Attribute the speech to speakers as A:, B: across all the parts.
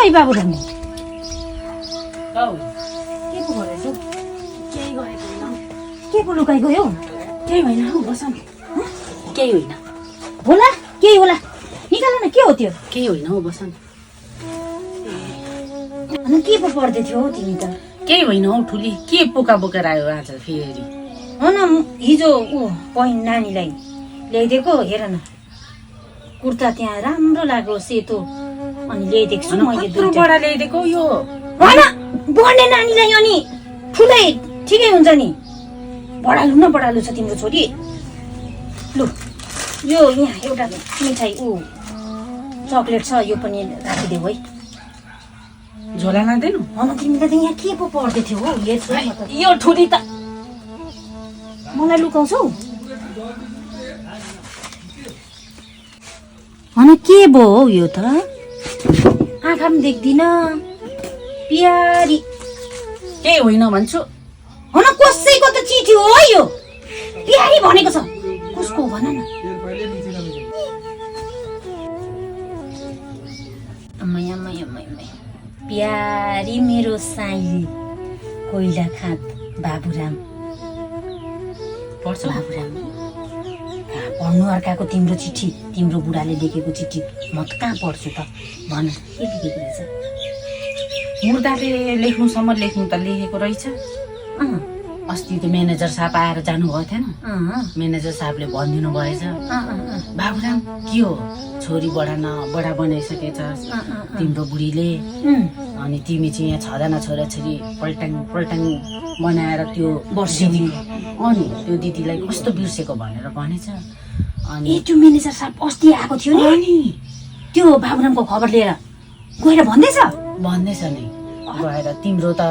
A: है बाबुरानी
B: के पो गरेछौ
A: केही गरेको होइन के पो लुकाइ गयो
B: केही होइन हौ बस न केही होइन
A: होला केही होला निकाल न के हो त्यो
B: केही होइन हौ बस न
A: अनि के पो पढ्दै थियौ हौ तिमी त
B: केही होइन हौ ठुली के पोका बोकेर आयो आज फेरि
A: होइन हिजो पहिलो नानीलाई ल्याइदिएको हेर न कुर्ता त्यहाँ राम्रो लाग्यो सेतो अनि ल्याइदिएको छु मैले
B: कत्रो बडा ल्याइदिएको यो
A: होइन बढ्ने नानीलाई अनि ठुलै ठिकै हुन्छ नि बढालु न बढालु छ तिम्रो छोरी लु यो यहाँ एउटा मिठाई चक्लेट छ यो पनि राखिदेऊ है
B: झोला लाँदैनौ
A: होइन तिमीले त यहाँ के पो पढ्दै थियौ हौ हेर्छु है म त
B: यो ठुली त
A: मलाई लुकाउँछौ होइन के भयो हौ यो त आँखा पनि देख्दिन प्यारी
B: केही होइन भन्छु
A: होइन कसैको त चिठी हो है यो प्यारी भनेको छ कसको भन न प्यारी मेरो साइली कोइला खाँद बाबुराम
B: पढ्छ
A: बाबुराम कहाँ पढ्नु अर्काको तिम्रो चिठी तिम्रो बुढाले लेखेको चिठी म त कहाँ पढ्छु त भन के लेखेको रहेछ
B: मुर्दाले लेख्नुसम्म लेख्नु त लेखेको रहेछ अस्ति त्यो म्यानेजर साहब आएर जानुभएको थिएन म्यानेजर साहबले भनिदिनु भएछ बाबुराम के हो छोरी बडा बनाइसकेछ तिम्रो बुढीले अनि तिमी चाहिँ यहाँ 6 जना छोराछोरी पल्टाङ बनाएर त्यो
A: वर्षेनी
B: अनि त्यो दिदीलाई कस्तो बिर्सेको भनेर भनेछ अनि
A: त्यो म्यानेजर साहब अस्ति आएको थियो नि त्यो बाबुरामको खबर लिएर गएर भन्दैछ
B: नि गएर तिम्रो त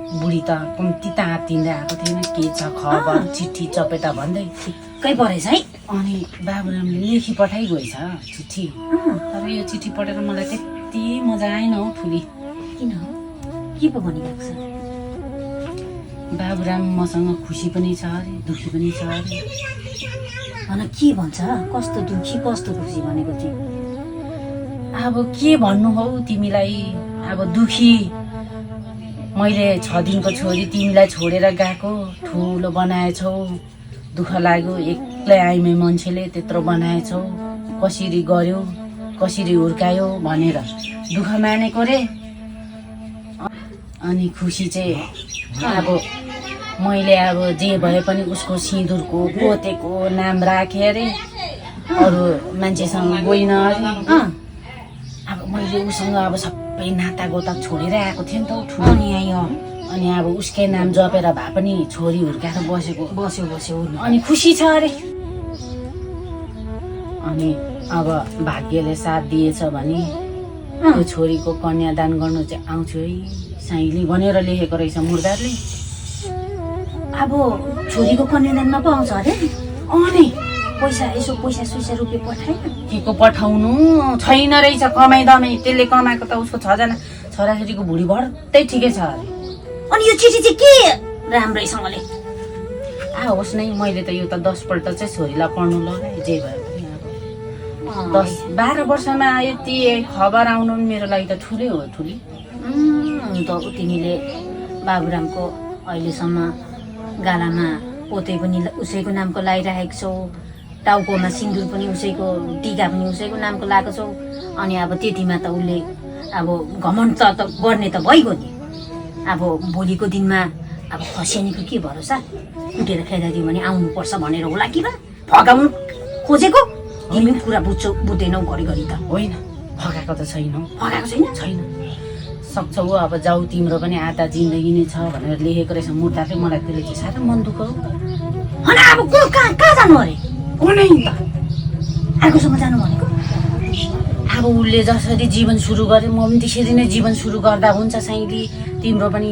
B: बुढी त कम्ती त आत्तिँदै आएको थिएन के छ खबर चिठी चपेटा भन्दै
A: कै परेछ है
B: अनि बाबुरामले लेखी पठाइगएछ चिठी तर यो चिठी पढेर मलाई त्यति मजा आएन हौ ठुली
A: किन के पो भनिरहेको छ
B: बाबुराम मसँग खुसी पनि छ अरे दुखी पनि छ अरे
A: अनि के भन्छ कस्तो दुखी कस्तो खुसी भनेको चाहिँ
B: अब के भन्नु हौ तिमीलाई अब दुखी मैले 6 दिनको छोरी तिमीलाई छोडेर गएको ठुलो बनाएछौ दुःख लाग्यो एक्लै आइमे मान्छेले त्यत्रो बनाएछौ कसरी गर्यो कसरी हुर्कायो भनेर दुःख मानेको रे अनि खुसी चाहिँ अब मैले अब जे भए पनि उसको सिँदुरको पोतेको नाम राखेँ अरे अरू मान्छेसँग गइन अरे अब मैले उसँग अब सबै नाता गोता छोडेर आएको थिएँ नि त ठुलो अनि अब उसकै नाम जपेर भए पनि छोरी हुर्काएर बस्यो अनि खुसी छ अरे अनि अब भाग्यले साथ दिएछ भने त्यो छोरीको कन्यादान गर्नु चाहिँ आउँछु है साइली भनेर लेखेको रहेछ मुर्दारले
A: अब छोरीको कन्यादानमा पो आउँछ अरे
B: अनि
A: पैसा रुपियाँ पठाएन
B: के को पठाउनु छैन रहेछ कमाइ दमाई त्यसले कमाएको त उसको 6 जना छोराछोरीको भुडी बढ्दै ठिकै छ अरे
A: अनि यो चिठी चाहिँ के राम्रैसँगले
B: होस् नै मैले त यो त 10 पल्ट चाहिँ छोरीलाई पढ्नु लगाएँ जे भयो पनि अब 10-12 वर्षमा यति खबर आउनु मेरो लागि त ठुलै हो ठुली
A: त तिमीले बाबुरामको अहिलेसम्म गालामा पोते पनि उसैको नामको लगाइराखेको छौ टाउकोमा सिन्दुर पनि उसैको टिका पनि उसैको नामको लगाएको छौ अनि अब त्यतिमा त उसले अब घमण्ड त गर्ने त भइगयो नि अब भोलिको दिनमा अब खसेनीको के भरोसा कुटेर खेदाइदियो भने आउनुपर्छ भनेर होला कि बा फगाउनु खोजेको तिमी कुरा बुझ्दैनौ घरिघरि त
B: होइन फगाएको त छैन
A: फगाएको छैन
B: सक्छौ अब जाऊ तिम्रो पनि आधा जिन्दगी नै छ भनेर लेखेको रहेछ मुर्दाले मलाई त्यसले चाहिँ साह्रै मन दुःख हो
A: अनि अब कहाँ जानु अरे
B: कुनै त
A: अर्कोसँग जानु भनेको
B: अब उसले जसरी जीवन सुरु गर्यो म पनि त्यसरी नै जीवन सुरु गर्दा हुन्छ साइली तिम्रो पनि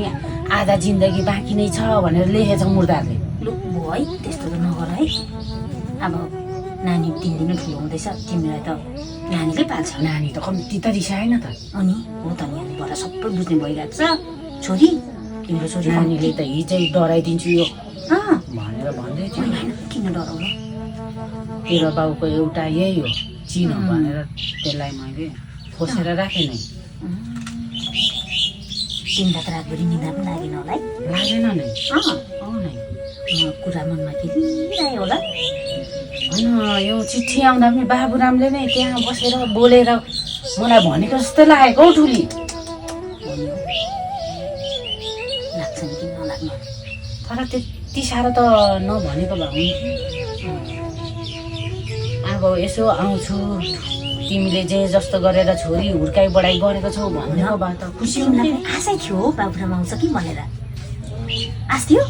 B: आधा जिन्दगी बाँकी नै छ भनेर लेखेछ मुर्दाले
A: लु है त्यस्तो त नगर है अब नानी 3 दिन ठुलो हुँदैछ तिमीलाई त नानीले पाल्छ
B: नानी त कम्ती त रिसाएन त
A: अनि हो त नि हामीबाट सबै बुझ्ने भइरहेको छ छोरी तिम्रो छोरी
B: नानीले त हिजै डराइदिन्छु यो भनेर भन्दै थियो
A: किन डराउनु
B: तेरो बाउको एउटा यही हो चिनो भनेर त्यसलाई मैले खोसेर राखेँ नै
A: दिन रात रातभरि निदा पनि लागेन होला है?
B: लागेन नै नै
A: म कुरा मनमा खेलिरहेँ होला।
B: होइन यो चिठी आउँदा पनि बाबुरामले नै त्यहाँ बसेर बोलेर मलाई भनेको जस्तो लागेको हौ ठुली।
A: लाग्छ नि कि नलाग्नु?
B: तर त्यति साह्रो त नभनेको भए हुन्थ्यो। अब यसो आउँछु तिमीले जे जस्तो गरेर छोरी हुर्काइ बढाइ गरेको छौ भनेको भए त खुसी हुन्थे।
A: आशै थियो बाबुराम आउँछ कि भनेर। आश थियो?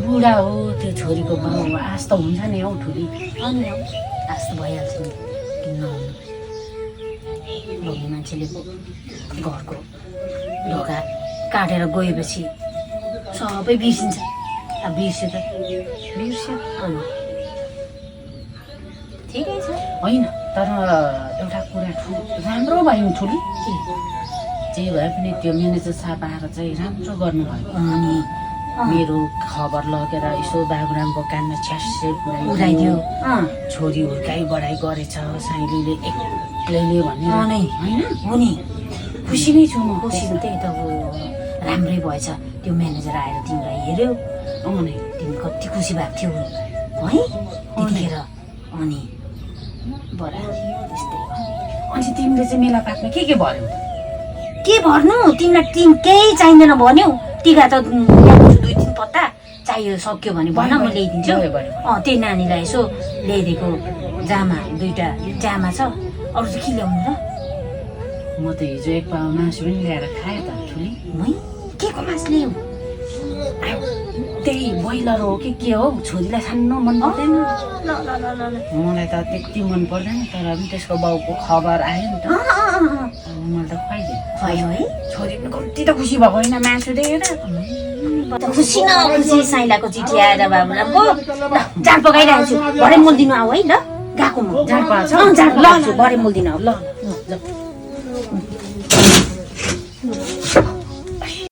B: बुढा हो त्यो छोरीको बाउ, आश त हुन्छ नि हौ ठुली।
A: अनि आश त भइहाल्छ नि, किन नहुनु? लोग्ने मान्छेले पो घरको ढोका काटेर गएपछि सबै बिर्सिन्छ। अब बिर्स्यो त बिर्स्यो। अनि ठिकै छ।
B: होइन तर एउटा कुरा राम्रो भयो ठुली।
A: के?
B: जे भए पनि त्यो म्यानेजर साहब आएर चाहिँ राम्रो गर्नुभयो।
A: अनि
B: मेरो खबर लगेर यसो बाबुरामको कानमा छ्यास्से
A: उडाइदियो।
B: छोरी हुर्काइ बढाइ गरेछ साइलीले एक्लैले भनेर
A: नै
B: होइन
A: हो नि।
B: खुसी नै छु म।
A: खुसी त त्यही त हो, राम्रै भएछ। त्यो म्यानेजर आएर तिमीलाई हेऱ्यो,
B: नि
A: तिमी कति खुसी भएको थियो है त्यतिखेर। अनि बडा त्यस्तै हो।
B: अनि तिमीले चाहिँ मेला पार्कमा के भर्यौ?
A: के भर्नु, तिमीलाई केही चाहिँदैन भन्यौ। टिका त ल्याउँछु 2-3 पत्ता, चाहियो सक्यो भने भन म ल्याइदिन्छु। त्यही नानीलाई यसो ल्याइदिएको जामा 2टा जामा छ, अरू चाहिँ के ल्याउनु र?
B: म त हिजो एक पावा मासु पनि ल्याएर खाएँ त ठुली।
A: के को मासु ल्याऊ?
B: त्यही बोइलर हो कि के हो, छोरीलाई खानु मन पर्दैन।
A: ल ल ल ल
B: मलाई त त्यति मन पर्दैन, तर पनि त्यसको बाउको खबर आयो नि त। मैले त खुवाइदिएँ।
A: भयो है?
B: छोरी पनि कति त खुसी भएको होइन मासु देखेर।
A: खुसी न खुसी साइलाको चिठी आएर बाबुरामको। ल जाल पकाइरहेको छु, भरे मोल दिनु आऊ है। ल गएको म
B: जाल पाछ?
A: जाल ल भरे मोल दिनु आऊ। ल